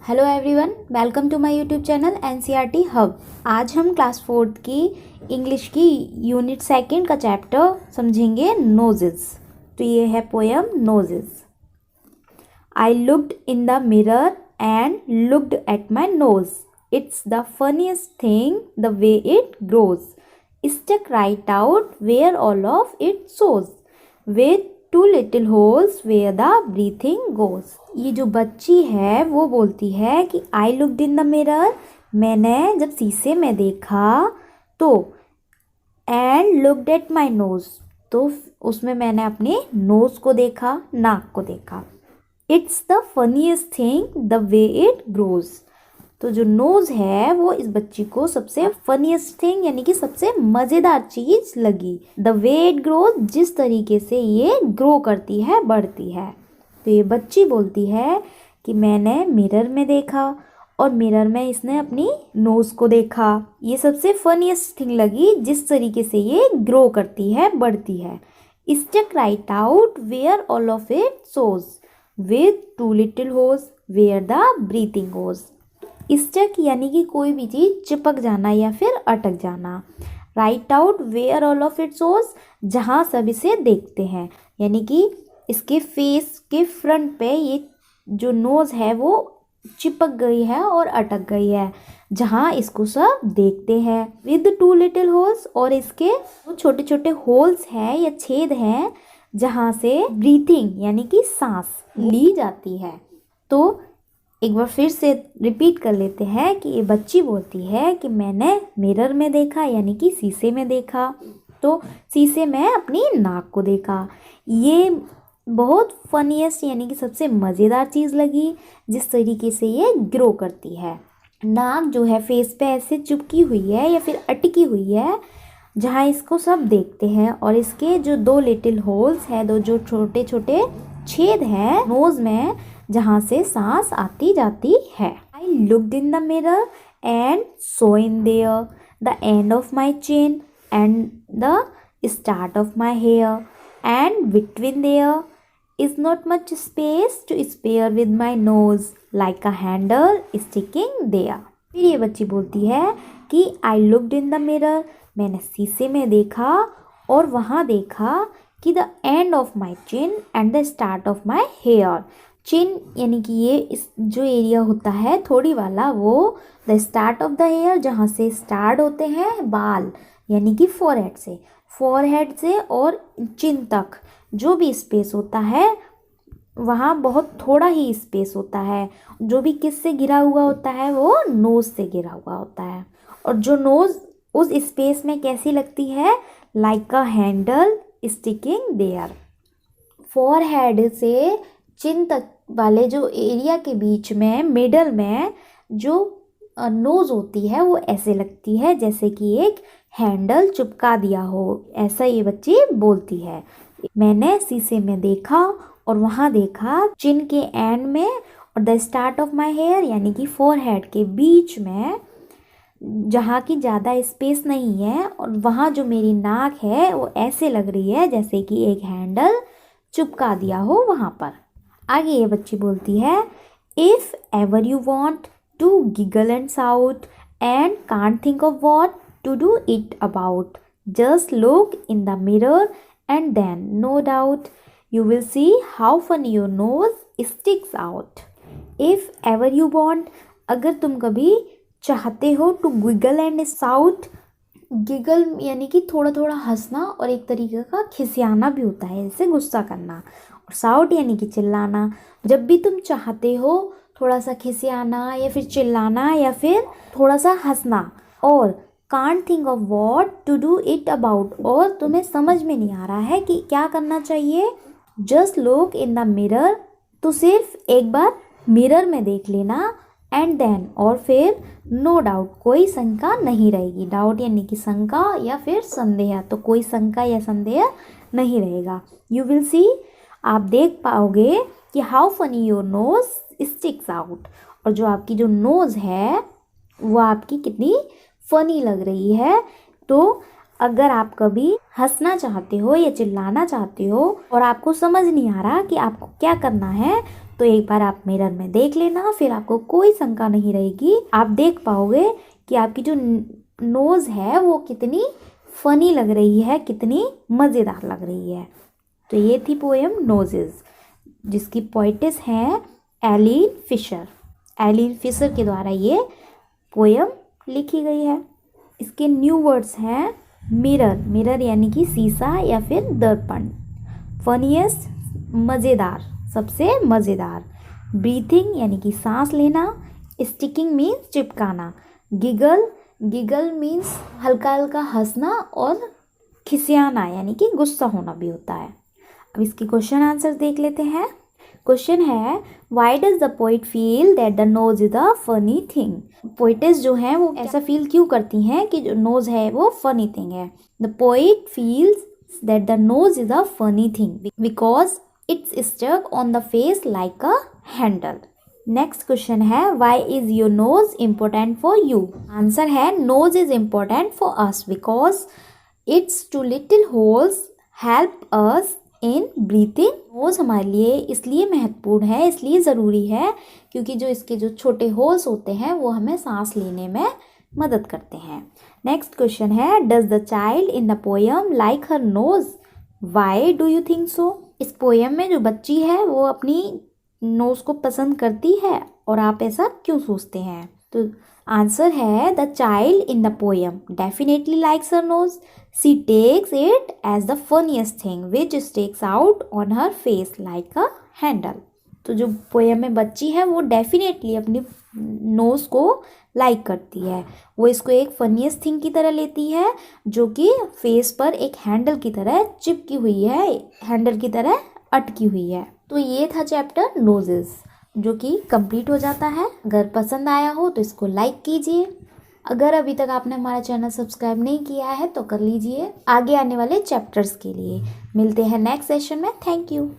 Hello everyone, welcome to my YouTube channel NCERT hub. आज हम class 4th की English की यूनिट 2 का चैप्टर समझेंगे नोजेस। तो ये है poem noses. I looked in the mirror and looked at my nose. It's the funniest thing the way it grows. Stuck right out where all of it shows with 2 little holes where the breathing goes। ये जो बच्ची है वो बोलती है कि I looked in the mirror, मैंने जब शीशे में देखा तो and looked at my knows, तो उसमें मैंने अपने नोज को देखा, नाक को देखा। It's the funniest thing the way it grows. तो जो नोज़ है वो इस बच्ची को सबसे फनीस्ट थिंग यानी कि सबसे मज़ेदार चीज़ लगी। द वे इट ग्रोज, जिस तरीके से ये ग्रो करती है, बढ़ती है। तो ये बच्ची बोलती है कि मैंने मिरर में देखा और मिरर में इसने अपनी नोज़ को देखा। ये सबसे फनीस्ट थिंग लगी जिस तरीके से ये ग्रो करती है, बढ़ती है। Stuck right out where all of it shows with 2 little holes where the breathing goes. Stuck यानी कि कोई भी चीज़ चिपक जाना या फिर अटक जाना। Right out where all of it shows, जहाँ सब इसे देखते हैं, यानी कि इसके फेस के फ्रंट पे ये जो नोज़ है वो चिपक गई है और अटक गई है, जहाँ इसको सब देखते हैं। विद 2 little holes, और इसके छोटे छोटे होल्स हैं या छेद हैं जहाँ से ब्रीथिंग यानी कि सांस ली जाती है। तो एक बार फिर से रिपीट कर लेते हैं कि ये बच्ची बोलती है कि मैंने मिरर में देखा यानी कि शीशे में देखा, तो शीशे में अपनी नाक को देखा। ये बहुत फनीएस्ट यानी कि सबसे मज़ेदार चीज़ लगी जिस तरीके से ये ग्रो करती है। नाक जो है फेस पे ऐसे चिपकी हुई है या फिर अटकी हुई है जहाँ इसको सब देखते हैं, और इसके जो 2 little होल्स है, दो जो छोटे छोटे छेद हैं नोज में जहाँ से सांस आती जाती है। I looked in the mirror and saw in there the end of my chin and the start of my hair and between there is not much space to spare with my nose like a handle sticking there. फिर ये बच्ची बोलती है कि I looked in the mirror, मैंने शीशे में देखा और वहाँ देखा कि the end of my chin and the start of my hair. चिन यानी कि ये इस जो एरिया होता है थोड़ी वाला, वो the start of the hair, जहाँ से स्टार्ट होते हैं बाल यानी कि फोरहेड से और चिन तक जो भी स्पेस होता है वहाँ बहुत थोड़ा ही स्पेस होता है। जो भी किस से घिरा हुआ होता है वो नोज़ से घिरा हुआ होता है, और जो नोज़ उस स्पेस में कैसी लगती है, like a handle sticking there. Forehead से चिन तक वाले जो एरिया के बीच में मिडल में जो नोज़ होती है वो ऐसे लगती है जैसे कि एक हैंडल चिपका दिया हो, ऐसा ये बच्ची बोलती है। मैंने शीशे में देखा और वहाँ देखा चिन के एंड में और the start of my hair यानी कि फोरहेड के बीच में जहाँ की ज़्यादा स्पेस नहीं है, और वहाँ जो मेरी नाक है वो ऐसे लग रही है जैसे कि एक हैंडल चिपका दिया हो वहाँ पर। आगे ये बच्ची बोलती है if ever you want to giggle and shout and can't think of what to do it about, just look in the mirror and then no doubt you will see how funny your nose sticks out। if ever you want, अगर तुम कभी चाहते हो to giggle and shout, giggle यानी कि थोड़ा थोड़ा हंसना और एक तरीके का खिसियाना भी होता है, जैसे गुस्सा करना, और साउट यानी कि चिल्लाना। जब भी तुम चाहते हो थोड़ा सा खिसियाना या फिर चिल्लाना या फिर थोड़ा सा हंसना, और can't think of what to do it about, और तुम्हें समझ में नहीं आ रहा है कि क्या करना चाहिए, just look in the mirror, तो सिर्फ एक बार मिरर में देख लेना, एंड देन, और फिर नो डाउट, कोई शंका नहीं रहेगी। डाउट यानी कि शंका या फिर संदेह, तो कोई शंका या संदेह नहीं रहेगा। यू विल सी, आप देख पाओगे कि how funny your nose sticks out, और जो आपकी जो नोज़ है वो आपकी कितनी फनी लग रही है। तो अगर आप कभी हंसना चाहते हो या चिल्लाना चाहते हो और आपको समझ नहीं आ रहा कि आपको क्या करना है, तो एक बार आप मिरर में देख लेना, फिर आपको कोई शंका नहीं रहेगी। आप देख पाओगे कि आपकी जो नोज है वो कितनी फनी लग रही है, कितनी मज़ेदार लग रही है। तो ये थी पोएम नोजेस, जिसकी पोइटेस हैं एलिन फिशर। एलिन फिशर के द्वारा ये पोएम लिखी गई है। इसके न्यू वर्ड्स हैं मिरर, मिरर यानी कि शीशा या फिर दर्पण। फनीएस्ट, मज़ेदार, सबसे मज़ेदार। ब्रीथिंग यानी कि सांस लेना। स्टिकिंग मीन्स चिपकाना। गिगल, गिगल मीन्स हल्का हल्का हंसना, और खिसियाना यानी कि गुस्सा होना भी होता है। अब इसकी क्वेश्चन आंसर देख लेते हैं। क्वेश्चन है why does the poet feel that the nose is a funny thing. Poetess जो हैं वो ऐसा फील क्यों करती हैं कि जो नोज है वो फनी थिंग है। The poet feels that the nose is a funny thing because it's stuck on the face like a handle. Next question है why is your nose important for you. Answer है nose is important for us because it's two little holes help us in breathing. Nose हमारे लिए इसलिए महत्वपूर्ण है, इसलिए ज़रूरी है क्योंकि जो इसके जो छोटे होल्स होते हैं वो हमें सांस लेने में मदद करते हैं। नेक्स्ट क्वेश्चन है does the child in the poem like her nose, why do you think so. इस पोएम में जो बच्ची है वो अपनी नोज को पसंद करती है, और आप ऐसा क्यों सोचते हैं। तो आंसर है the child in the poem definitely likes her nose, she takes it as the funniest thing which sticks out on her face like a handle. तो जो पोएम में बच्ची है वो डेफिनेटली अपनी नोज को लाइक करती है, वो इसको एक फनीएस्ट थिंग की तरह लेती है जो कि फेस पर एक हैंडल की तरह चिपकी हुई है, हैंडल की तरह अटकी हुई है। तो ये था चैप्टर नोजेस, जो कि कंप्लीट हो जाता है। अगर पसंद आया हो तो इसको लाइक कीजिए। अगर अभी तक आपने हमारा चैनल सब्सक्राइब नहीं किया है तो कर लीजिए आगे आने वाले चैप्टर्स के लिए। मिलते हैं नेक्स्ट सेशन में। Thank you.